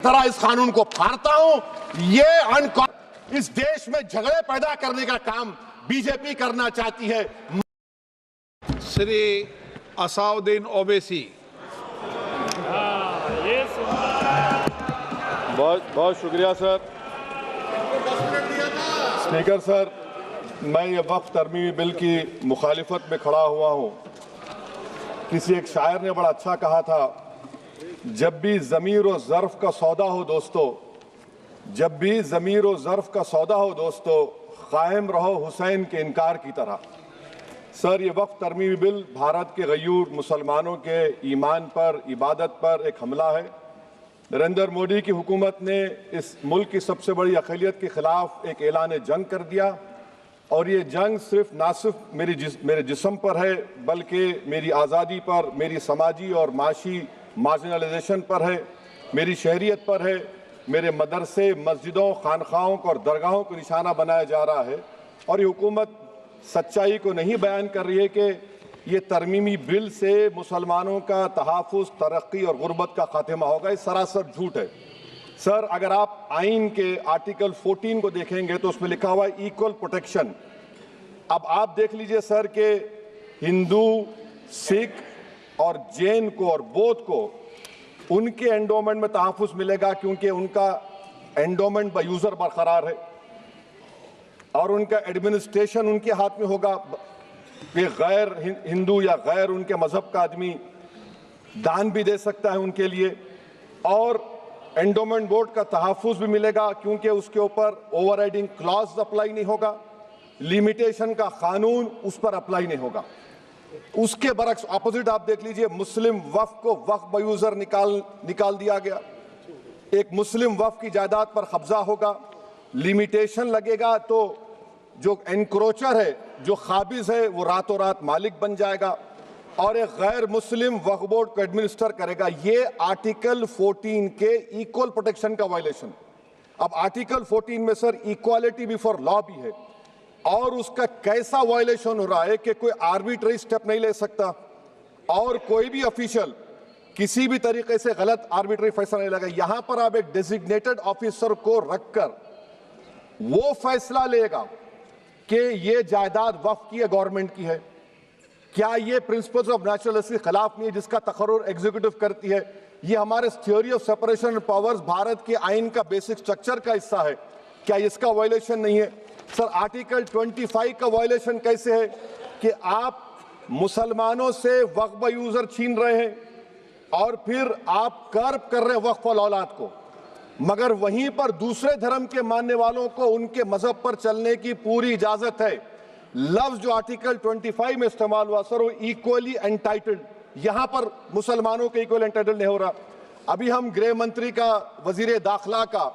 तरह इस कानून को फाड़ता हूं। ये इस देश में झगड़े पैदा करने का काम बीजेपी करना चाहती है। श्री असाउद्दीन ओवैसी। बहुत शुक्रिया सर। स्पीकर सर, मैं ये वक्फ तरमीमी बिल की मुखालिफत में खड़ा हुआ हूँ। किसी एक शायर ने बड़ा अच्छा कहा था, जब भी ज़मीर और ज़र्फ़ का सौदा हो दोस्तों, जब भी ज़मीर और ज़र्फ़ का सौदा हो दोस्तों, कायम रहो हुसैन के इनकार की तरह। सर, ये वक्फ तरमीमी बिल भारत के गयूर मुसलमानों के ईमान पर, इबादत पर एक हमला है। नरेंद्र मोदी की हुकूमत ने इस मुल्क की सबसे बड़ी अक़लियत के खिलाफ एक ऐलान जंग कर दिया, और ये जंग ना सिर्फ मेरे जिस्म पर है, बल्कि मेरी आज़ादी पर, मेरी समाजी और माशी मार्जिनलाइजेशन पर है, मेरी शहरियत पर है, मेरे मदरसे, मस्जिदों, खानखाहों और दरगाहों को निशाना बनाया जा रहा है। और ये हुकूमत सच्चाई को नहीं बयान कर रही है कि ये तरमीमी बिल से मुसलमानों का तहफ़्फ़ुज़, तरक्की और गुर्बत का खात्मा होगा। ये सरासर झूठ है। सर, अगर आप आइन के आर्टिकल 14 को देखेंगे तो उसमें लिखा हुआ है इक्वल प्रोटेक्शन। अब आप देख लीजिए सर कि हिंदू, सिख और जैन को और बौद्ध को उनके एंडोमेंट में तहफ़्फ़ुज़ मिलेगा, क्योंकि उनका एंडोमेंट बाय यूज़र बरकरार है और उनका एडमिनिस्ट्रेशन उनके हाथ में होगा। वे गैर हिंदू या गैर उनके मजहब का आदमी दान भी दे सकता है उनके लिए, और एंडोमेंट बोर्ड का तहफ़्फ़ुज़ भी मिलेगा, क्योंकि उसके ऊपर ओवरराइडिंग क्लॉज अप्लाई नहीं होगा, लिमिटेशन का कानून उस पर अप्लाई नहीं होगा। उसके बरक्स ऑपोजिट आप देख लीजिए, मुस्लिम वक्फ को वक्फ बाय यूज़र निकाल दिया गया। एक मुस्लिम वक्फ की जायदाद पर कब्जा होगा, लिमिटेशन लगेगा, तो जो एनक्रोचर है, जो खाबिज है, वो रातों रात मालिक बन जाएगा और एक गैर मुस्लिम वक्फ बोर्ड को एडमिनिस्टर करेगा। ये आर्टिकल 14 के इक्वल प्रोटेक्शन का वायलेशन। अब आर्टिकल 14 में सर इक्वालिटी बिफोर लॉ भी है, और उसका कैसा वायलेशन हो रहा है कि कोई आर्बिट्ररी स्टेप नहीं ले सकता और कोई भी ऑफिशियल किसी भी तरीके से गलत आर्बिट्ररी फैसला नहीं लेगा। यहां पर आप एक डेजिग्नेटेड ऑफिसर को रखकर वो फैसला लेगा कि ये जायदाद वक्फ की है, गवर्नमेंट की है। क्या ये प्रिंसिपल्स ऑफ नेचुरल के खिलाफ नहीं है, जिसका तकर्रुर एग्जीक्यूटिव करती है? ये हमारे theory of separation of powers, Bharat के आइन का बेसिक स्ट्रक्चर का हिस्सा है। क्या इसका वायलेशन नहीं है? सर, आर्टिकल 25 का वायलेशन कैसे है कि आप मुसलमानों से वक्फ बाय यूज़र छीन रहे हैं और फिर आप कर्ब कर रहे हैं वक्फ वाल औलाद को, मगर वहीं पर दूसरे धर्म के मानने वालों को उनके मजहब पर चलने की पूरी इजाजत है। लफ्ज जो आर्टिकल 25 में इस्तेमाल हुआ सर, वो इक्वली एंटाइटल्ड, यहां पर मुसलमानों के इक्वल एंटाइटल्ड नहीं हो रहा। अभी हम गृह मंत्री का, वजीर दाखिला का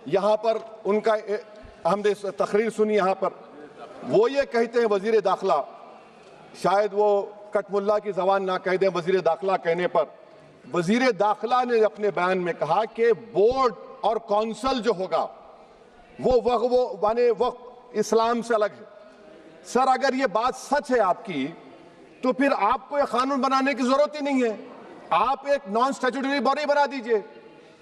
यहां पर उनका हमने तकरीर सुनी, यहां पर वो ये कहते हैं, वजीर दाखिला, शायद वो कटमुल्ला की जबान ना कह दें, वजीर दाखिला कहने पर वजीर दाखिला ने अपने बयान में कहा कि बोर्ड और काउंसिल जो होगा वो माने वक्फ इस्लाम से अलग है। सर, अगर ये बात सच है आपकी, तो फिर आपको ये कानून बनाने की जरूरत ही नहीं है। आप एक नॉन स्टैट्यूटरी बॉडी बना दीजिए।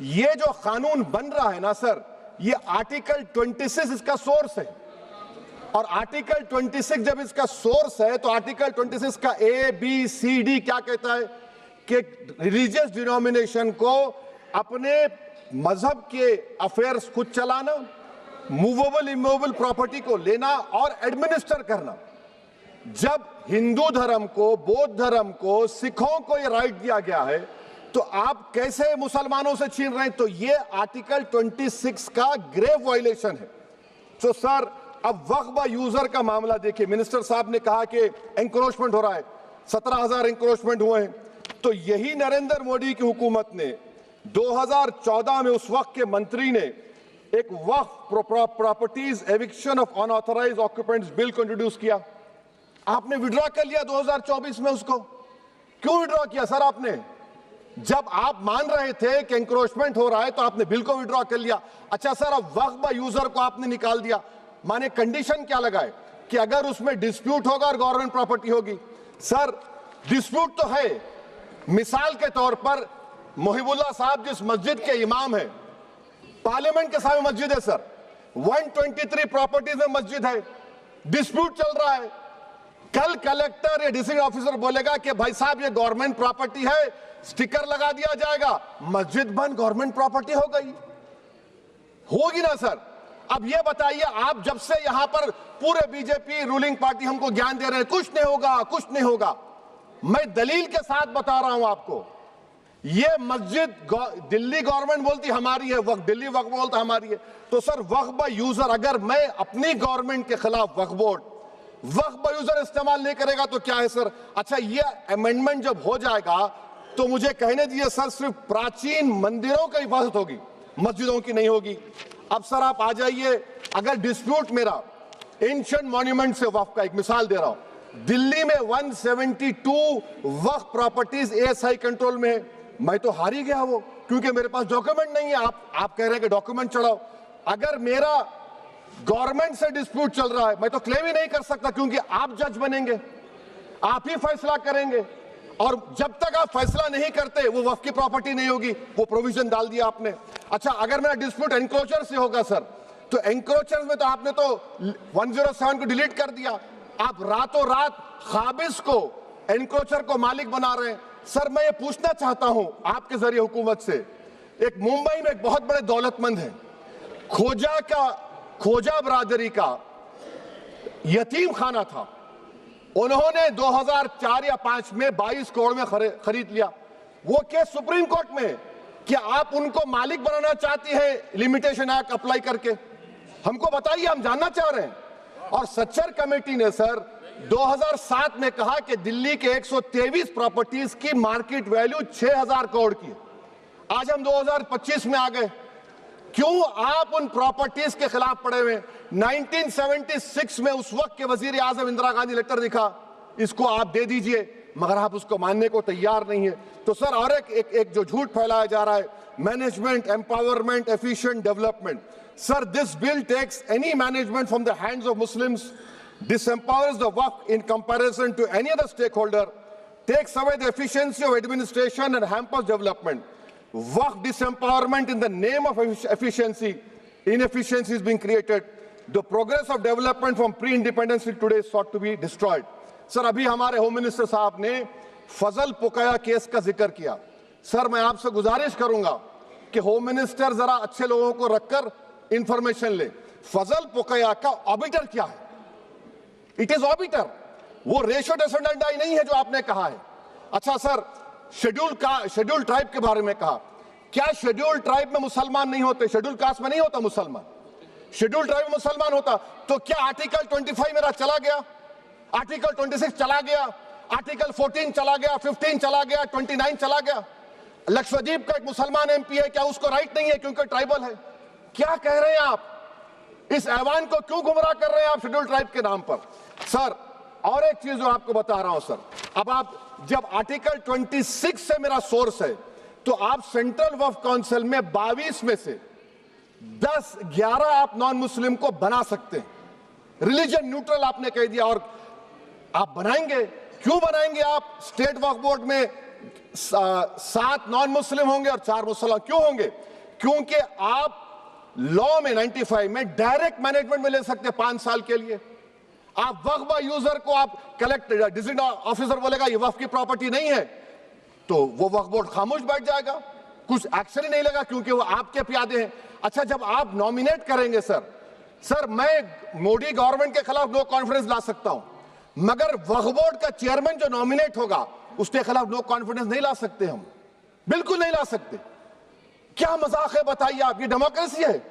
ये जो कानून बन रहा है ना सर, ये आर्टिकल 26 इसका सोर्स है, और आर्टिकल 26 जब इसका सोर्स है तो आर्टिकल 26 का ABCD क्या कहता है कि रिलीजियस डिनोमिनेशन को अपने मजहब के अफेयर्स खुद चलाना, मूवेबल इमूवेबल प्रॉपर्टी को लेना और एडमिनिस्टर करना। जब हिंदू धर्म को, बौद्ध धर्म को, सिखों को यह राइट दिया गया है, तो आप कैसे मुसलमानों से छीन रहे हैं? तो ये आर्टिकल 26 का ग्रेव वायलेशन है। तो सर, अब वक्फ बाय यूजर का मामला देखिए, मिनिस्टर साहब ने कहा कि एंक्रोचमेंट हो रहा है, 17,000 एंक्रोचमेंट हुए हैं। तो यही नरेंद्र मोदी की हुकूमत ने 2014 में उस वक्त के मंत्री ने एक वक्फ properties eviction of unauthorised occupants bill को इंट्रोड्यूस किया। आपने विड्रॉ कर लिया 2024 में उसको। क्यों विड्रॉ किया सर आपने? जब आप मान रहे थे कि एंक्रोचमेंट हो रहा है तो आपने बिल को विड्रॉ कर लिया। अच्छा सर, अब वक्फ बाय यूजर को आपने निकाल दिया, माने कंडीशन क्या लगाए कि अगर उसमें डिस्प्यूट होगा और गवर्नमेंट प्रॉपर्टी होगी। सर, डिस्प्यूट तो है। मिसाल के तौर पर मोहिबुल्ला साहब जिस मस्जिद के इमाम है, पार्लियामेंट के सामने मस्जिद है सर, 123 प्रॉपर्टीज में मस्जिद है, डिस्प्यूट चल रहा है। कल कलेक्टर या डिस्ट्रिक्ट ऑफिसर बोलेगा कि भाई साहब ये गवर्नमेंट प्रॉपर्टी है, स्टिकर लगा दिया जाएगा, मस्जिद बंद, गवर्नमेंट प्रॉपर्टी हो गई, होगी ना सर। अब ये बताइए, आप जब से यहां पर पूरे बीजेपी रूलिंग पार्टी हमको ज्ञान दे रहे हैं कुछ नहीं होगा, कुछ नहीं होगा, मैं दलील के साथ बता रहा हूं आपको। ये मस्जिद दिल्ली गवर्नमेंट बोलती हमारी है, वक्फ दिल्ली वक्फ बोलता हमारी है, तो सर वक्फ बाय यूजर, अगर मैं अपनी गवर्नमेंट के खिलाफ वक्फ बोर्ड वक्फ बाय यूजर इस्तेमाल नहीं करेगा तो क्या है सर। अच्छा, ये अमेंडमेंट जब हो जाएगा तो मुझे कहने दीजिए सर, सिर्फ प्राचीन मंदिरों की हिफाजत होगी, मस्जिदों की नहीं होगी। अब सर आप आ जाइए, अगर डिस्प्यूट मेरा एंशिएंट मॉन्यूमेंट से वक्फ का, एक मिसाल दे रहा हूं, दिल्ली में 172 वक्फ प्रॉपर्टीज एएसआई कंट्रोल में है, मैं तो हार ही गया वो, क्योंकि मेरे पास डॉक्यूमेंट नहीं है। आप कह रहे हैं कि डॉक्यूमेंट चढ़ाओ, अगर मेरा गवर्नमेंट से डिस्प्यूट चल रहा है मैं तो क्लेम ही नहीं कर सकता, क्योंकि आप जज बनेंगे, आप ही फैसला करेंगे, और जब तक आप फैसला नहीं करते वो वक्फ की प्रॉपर्टी नहीं होगी, वो प्रोविजन डाल दिया आपने। अच्छा, अगर मेरा डिस्प्यूट एनक्रोचर से होगा सर, तो एनक्रोचर में तो आपने तो 107 को डिलीट कर दिया, आप रातों रात खाबिज को, एनक्रोचर को मालिक बना रहे हैं। सर मैं ये पूछना चाहता हूं आपके जरिए हुकूमत से, एक मुंबई में एक बहुत बड़े दौलतमंद है, खोजा बरादरी का यतीम खाना था, उन्होंने 2004 या 5 में 22 करोड़ में खरीद लिया। वो केस सुप्रीम कोर्ट में कि आप उनको मालिक बनाना चाहती है लिमिटेशन एक्ट अप्लाई करके, हमको बताइए, हम जानना चाह रहे हैं। और सच्चर कमेटी ने सर 2007 में कहा कि दिल्ली के 123 प्रॉपर्टीज की मार्केट वैल्यू 6000 करोड़ की। आज हम 2025 में आ गए, क्यों आप उन प्रॉपर्टीज के खिलाफ पड़े हुए? 1976 में उस वक्त के वजीर आजम इंदिरा गांधी लेटर दिखा, इसको आप दे दीजिए, मगर आप उसको मानने को तैयार नहीं है। तो सर और एक जो झूठ फैलाया जा रहा है, management empowerment efficient development, sir this bill takes any management from the hands of Muslims, disempowers the waqf in comparison to any other stakeholder, takes away the efficiency of administration and hampers development. Waqf disempowerment in the name of efficiency, inefficiency is being created. The progress of development from pre-independence till today is sought to be destroyed. Sir अभी हमारे home minister साहब ने फजल पुकाया case का जिक्र किया। Sir मैं आपसे गुजारिश करूंगा कि होम मिनिस्टर जरा अच्छे लोगों को रखकर इंफॉर्मेशन ले, फजल पुकाया का ऑबिटर क्या है? इट इज ऑबिटर, वो रेशियो डिसेंडेंट नहीं है जो आपने कहा है। अच्छा सर, शेड्यूल ट्राइब के बारे में कहा, क्या शेड्यूल ट्राइब में मुसलमान नहीं होते? शेड्यूल कास्ट में नहीं होता मुसलमान, शेड्यूल ट्राइब में मुसलमान होता। तो क्या आर्टिकल 25 मेरा चला गया, आर्टिकल 26 चला गया, आर्टिकल 14 चला गया, 15 चला गया, 29 चला गया? लक्षद्वीप का एक मुसलमान एमपी है, क्या उसको राइट नहीं है क्योंकि ट्राइबल है? क्या कह रहे हैं आप? इस ऐवान को क्यों गुमराह कर रहे हैं आप शेड्यूल ट्राइब के नाम पर? सर और एक चीज जो आपको बता रहा हूं सर, अब आप जब आर्टिकल 26 से मेरा सोर्स है, तो आप सेंट्रल वक्फ काउंसिल में 22 में से 10-11 आप नॉन मुस्लिम को बना सकते हैं, रिलीजन न्यूट्रल आपने कह दिया, और आप बनाएंगे, क्यों बनाएंगे आप? स्टेट वक्फ बोर्ड में 7 नॉन मुस्लिम होंगे और 4 मुसलमान, क्यों होंगे? क्योंकि आप लॉ में 95 में डायरेक्ट मैनेजमेंट में ले सकते हैं 5 साल के लिए। आप वक्फ बाय यूजर को आप कलेक्टर डिस्ट्रिक्ट ऑफिसर बोलेगा ये वक्फ की प्रॉपर्टी नहीं है, तो वो वक्फ बोर्ड खामोश बैठ जाएगा, कुछ एक्शन ही नहीं लेगा, क्योंकि वो आपके प्यादे हैं। अच्छा, जब आप नॉमिनेट करेंगे सर मैं मोदी गवर्नमेंट के खिलाफ नो कॉन्फिडेंस ला सकता हूं, मगर वक्फ बोर्ड का चेयरमैन जो नॉमिनेट होगा उसके खिलाफ नो कॉन्फिडेंस नहीं ला सकते, हम बिल्कुल नहीं ला सकते। क्या मजाक है बताइए आप? ये डेमोक्रेसी है।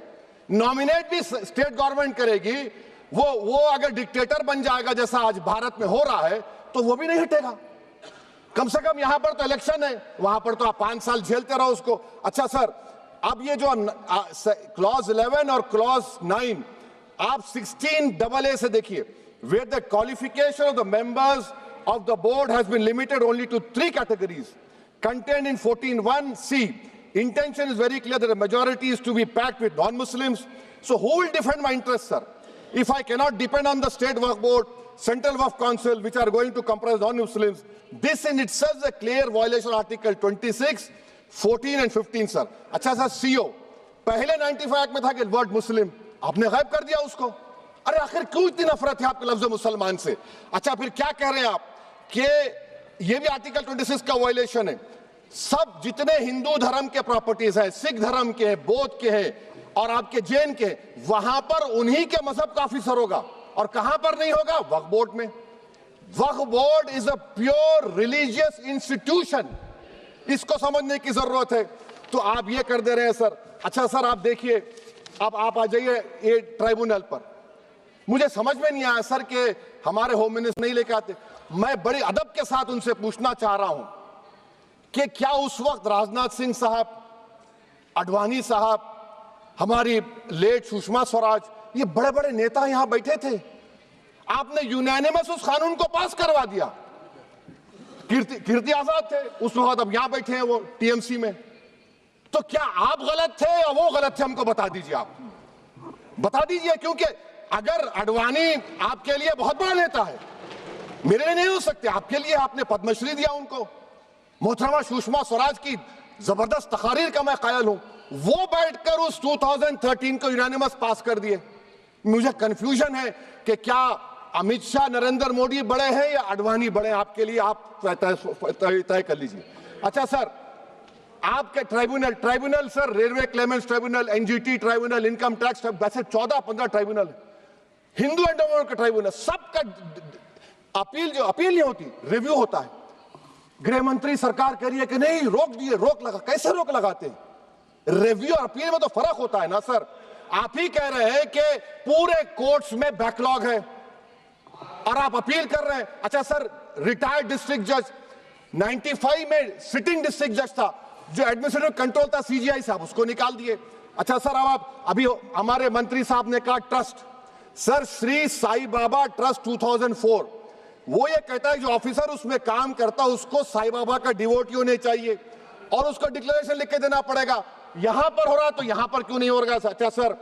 नॉमिनेट भी स्टेट गवर्नमेंट करेगी, वो अगर डिक्टेटर बन जाएगा जैसा आज भारत में हो रहा है तो वो भी नहीं हटेगा। कम से कम यहां पर तो इलेक्शन है, वहां पर तो आप 5 साल झेलते रहो उसको। अच्छा सर, अब ये जो क्लॉज 11 और क्लॉज 9 आप 16AA से देखिए, where the qualification of the members of the board has been limited only to 3 categories contained in 14(1)(c). Intention is very clear that the majority is to be packed with non-Muslims. So who will defend my interests, sir? If I cannot depend on the state waqf board, central waqf council, which are going to comprise non-Muslims, this in itself is a clear violation of Article 26, 14 and 15 sir. अच्छा sir, CO पहले 95 act में था कि word मुस्लिम, आपने गायब कर दिया उसको। अरे आखिर क्यों इतनी नफरत है आपके लफ्ज मुसलमान से? अच्छा फिर क्या कह रहे हैं आप कि ये भी आर्टिकल 26 का वायलेशन है। सब जितने हिंदू धर्म के प्रॉपर्टीज हैं, सिख धर्म के हैं, बौद्ध के हैं और आपके जैन के, वहां पर उन्हीं के मजहब का ऑफिसर होगा। और कहां पर नहीं होगा? वक्फ बोर्ड में। वक्फ board is a pure religious institution, इसको समझने की जरूरत है। तो आप ये कर दे रहे हैं सर। अच्छा सर आप देखिए, अब आप आ जाइए ये ट्राइब्यूनल पर। मुझे समझ में नहीं आया सर कि हमारे होम मिनिस्टर नहीं लेके आते। मैं बड़े अदब के साथ उनसे पूछना चाह रहा हूं कि क्या उस वक्त राजनाथ सिंह साहब, आडवाणी साहब, हमारी लेट सुषमा स्वराज, ये बड़े बड़े नेता यहां बैठे थे? आपने यूनानिमस उस कानून को पास करवा दिया। कीर्ति आजाद थे उस वक्त, अब यहां बैठे हैं वो टीएमसी में। तो क्या आप गलत थे या वो गलत थे? हमको बता दीजिए, आप बता दीजिए। क्योंकि अगर आडवाणी आपके लिए बहुत बड़ा नेता है, मेरे लिए नहीं हो सकते, आपके लिए आपने पद्मश्री दिया उनको। मोहतरमा सुषमा स्वराज की जबरदस्त तकारीर का मैं कायल हूं, वो बैठकर उस 2013 को यूनानिमस पास कर दिए। मुझे कंफ्यूजन है कि क्या अमित शाह, नरेंद्र मोदी बड़े हैं या आडवाणी बड़े हैं? आपके लिए आप तय कर लीजिए। अच्छा सर, आपके tribunal sir, railway Clements tribunal, NGT tribunal, income tax, वैसे 14-15 ट्राइब्यूनल है। हिंदू एंडोमेंट का ट्राइब्यूनल, सबका अपील नहीं होती, रिव्यू होता है। गृह मंत्री सरकार कह रही है कि नहीं रोक दिए, रोक लगा। कैसे रोक लगाते हैं? रिव्यू और अपील में तो फर्क होता है ना सर। आप ही कह रहे हैं कि पूरे कोर्ट्स में बैकलॉग है और आप अपील कर रहे हैं। अच्छा सर, रिटायर्ड डिस्ट्रिक्ट जज 95 में सिटिंग डिस्ट्रिक्ट जज था, जो एडमिनिस्ट्रेटिव कंट्रोल था सीजीआई साहब, उसको निकाल दिए। अच्छा सर, अब आप अभी हमारे मंत्री साहब ने कहा trust, sir Shri Sai Baba trust 2004, वो ये कहता है जो ऑफिसर उसमें काम करता है उसको साई बाबा का डिवोटी होने चाहिए और उसको डिक्लेरेशन लिख के देना पड़ेगा। यहां पर हो रहा तो यहां पर क्यों नहीं हो रहा? अच्छा सर,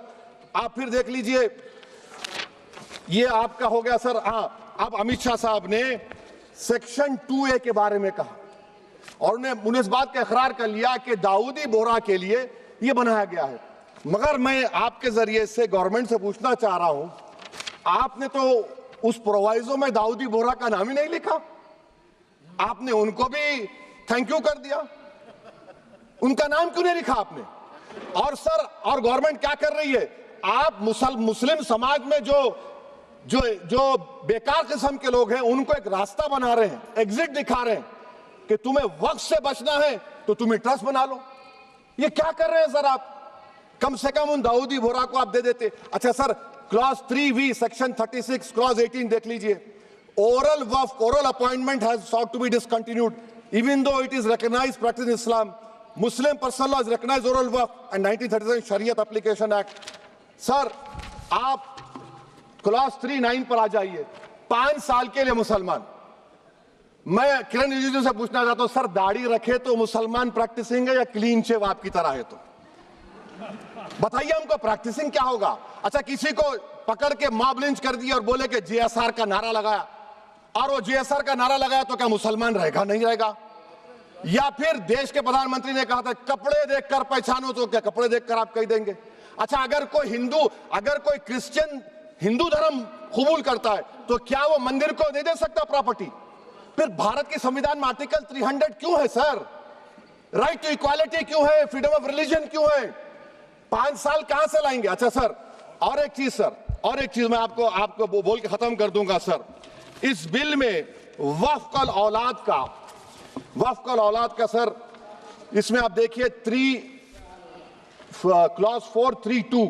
आप फिर देख लीजिए, ये आपका हो गया सर। हाँ, अब अमित शाह साहब ने सेक्शन 2A के बारे में कहा और उन्हें इस बात का इकरार कर लिया कि दाऊदी बोहरा के लिए यह बनाया गया है। मगर मैं आपके जरिए से गवर्नमेंट से पूछना चाह रहा हूं, आपने तो उस प्रोवाइजो में दाऊदी बोहरा का नाम ही नहीं लिखा। आपने उनको भी थैंक यू कर दिया, उनका नाम क्यों नहीं लिखा आपने? और सर, और गवर्नमेंट क्या कर रही है? आप मुस्लिम समाज में जो बेकार किस्म के लोग हैं उनको एक रास्ता बना रहे हैं, एग्जिट दिखा रहे हैं कि तुम्हें वक्त से बचना है तो तुम्हें ट्रस्ट बना लो। ये क्या कर रहे हैं सर आप? कम से कम उन दाऊदी बोहरा को आप दे देते। अच्छा sir, clause 3V section 36 clause 18 देख लीजिए। Oral Waqf, oral appointment has sought to be discontinued even though it is recognized practice in Islam. Muslim personal law is recognized oral waqf and 1937 Shariat Application Act. Sir आप clause 39 पर आ जाइए। 5 साल के लिए मुसलमान। मैं किरण रिजिजू से पूछना चाहता हूं, सर दाढ़ी रखे तो मुसलमान प्रैक्टिसिंग है या क्लीन शेव आपकी तरह है? तो बताइए हमको, प्रैक्टिसिंग क्या होगा? अच्छा, किसी को पकड़ के मॉब लिंच कर दिया और बोले कि JSR का नारा लगाया, और वो JSR का नारा लगाया तो क्या मुसलमान रहेगा? नहीं रहेगा। या फिर देश के प्रधानमंत्री ने कहा था कपड़े देखकर पहचानो, तो क्या कपड़े देखकर आप कह देंगे? अच्छा, अगर कोई क्रिश्चियन हिंदू धर्म कबूल करता है तो क्या वो मंदिर को नहीं दे सकता प्रॉपर्टी? फिर भारत के संविधान में आर्टिकल 300 क्यों है सर? राइट टू इक्वालिटी क्यों है? फ्रीडम ऑफ रिलीजन क्यों है? 5 साल कहां से लाएंगे? अच्छा सर, और एक चीज सर, और एक चीज मैं आपको बोल के खत्म कर दूंगा सर। इस बिल में वक्फ औलाद का सर, इसमें आप देखिए clause 432,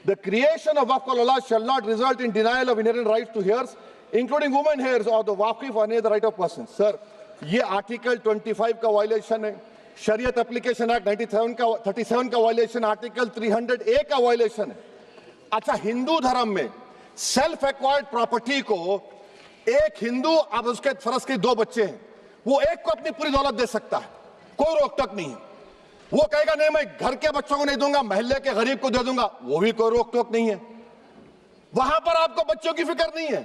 the creation of waqf al-awlad shall not result in denial of inherent rights to heirs, including women heirs or the waqif or any other right of person. Sir ये article 25 का violation है, शरीयत application act 37 का violation, article 300A का violation है। अच्छा, हिंदू धर्म में सेल्फ एक्वायर्ड प्रॉपर्टी को एक हिंदू, अब उसके फर्ज के 2 बच्चे हैं, वो एक को अपनी पूरी दौलत दे सकता है, कोई रोक टोक नहीं है। वो कहेगा नहीं मैं घर के बच्चों को नहीं दूंगा, मोहल्ले के गरीब को दे दूंगा, वो भी कोई रोक टोक नहीं है। वहां पर आपको बच्चों की फिक्र नहीं है।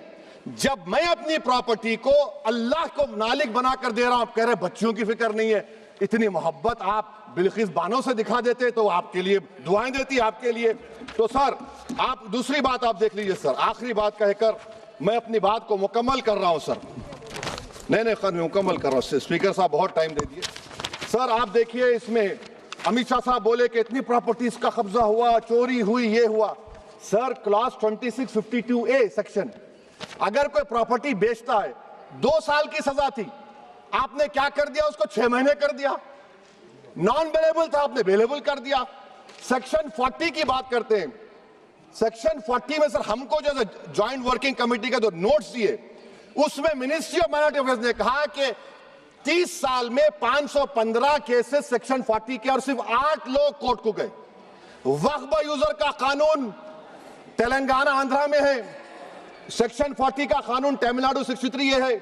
जब मैं अपनी प्रॉपर्टी को अल्लाह को मालिक बनाकर दे रहा हूं, आप कह रहे बच्चों की फिक्र नहीं है। इतनी मोहब्बत आप बिल्किस बानो से दिखा देते तो आपके लिए दुआएं देती आपके लिए। तो सर आप दूसरी बात आप देख लीजिए सर, आखिरी बात कहकर मैं अपनी बात को मुकम्मल कर रहा हूं सर। नहीं मुकम्मल कर रहा हूं। स्पीकर साहब बहुत टाइम दे दिए। सर आप देखिए, इसमें अमित शाह साहब बोले कि इतनी प्रॉपर्टीज का कब्जा हुआ, चोरी हुई, ये हुआ। सर क्लॉज 2652A सेक्शन, अगर कोई प्रॉपर्टी बेचता है 2 साल की सजा थी, आपने क्या कर दिया, उसको 6 महीने कर दिया। नॉन बेलेबल था, आपने बेलेबल कर दिया। सेक्शन 40 की बात करते हैं। सेक्शन 40 में सर हमको जो ज्वाइंट वर्किंग कमेटी का जो नोट्स दिए, उसमें मिनिस्ट्री ऑफ माइनॉरिटी अफेयर्स ने कहा कि 30 साल में 515 केसेस सेक्शन 40 के और सिर्फ 8 लोग कोर्ट को गए। वक्फ यूजर का कानून तेलंगाना आंध्रा में है, सेक्शन 40 का कानून तमिलनाडु 63 है,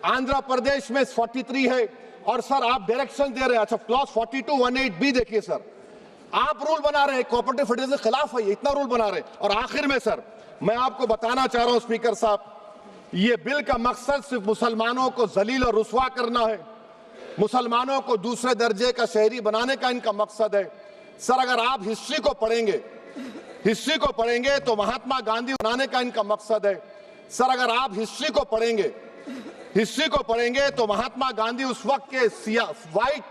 आंध्र प्रदेश में 43 है। और सर आप डायरेक्शन दे रहे हैं, अच्छा क्लॉज 4218B देखिए सर, आप रूल बना रहे हैं, कोऑपरेटिव फेडरलिज्म के खिलाफ है, इतना रूल बना रहे हैं। और आखिर में सर मैं आपको बताना चाह रहा हूं स्पीकर साहब, ये बिल का मकसद सिर्फ मुसलमानों को जलील और रुस्वा करना है, मुसलमानों को दूसरे दर्जे का शहरी बनाने का इनका मकसद है। सर अगर आप हिस्ट्री को पढ़ेंगे तो महात्मा गांधी बनाने का इनका मकसद है। सर अगर आप हिस्ट्री को पढ़ेंगे तो महात्मा गांधी उस वक्त के व्हाइट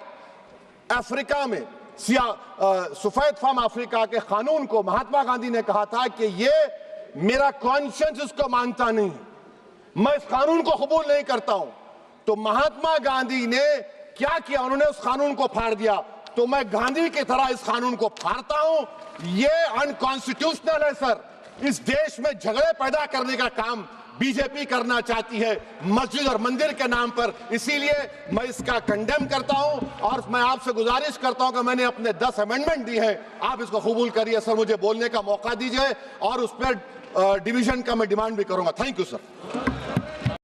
अफ्रीका में सफेद फार्म अफ्रीका के कानून को महात्मा गांधी ने कहा था कि ये मेरा कॉन्शियंस इसको मानता नहीं है, मैं इस कानून को कबूल नहीं करता हूं। तो महात्मा गांधी ने क्या किया, उन्होंने उस कानून को फाड़ दिया। तो मैं गांधी की तरह इस कानून को फाड़ता हूं। ये अनकॉन्स्टिट्यूशनल है सर। इस देश में झगड़े पैदा करने का काम बीजेपी करना चाहती है मस्जिद और मंदिर के नाम पर, इसीलिए मैं इसका कंडेम करता हूं। और मैं आपसे गुजारिश करता हूं कि मैंने अपने 10 अमेंडमेंट दी है, आप इसको कबूल करिए सर, मुझे बोलने का मौका दीजिए और उस पर डिवीजन का मैं डिमांड भी करूंगा। Thank you sir.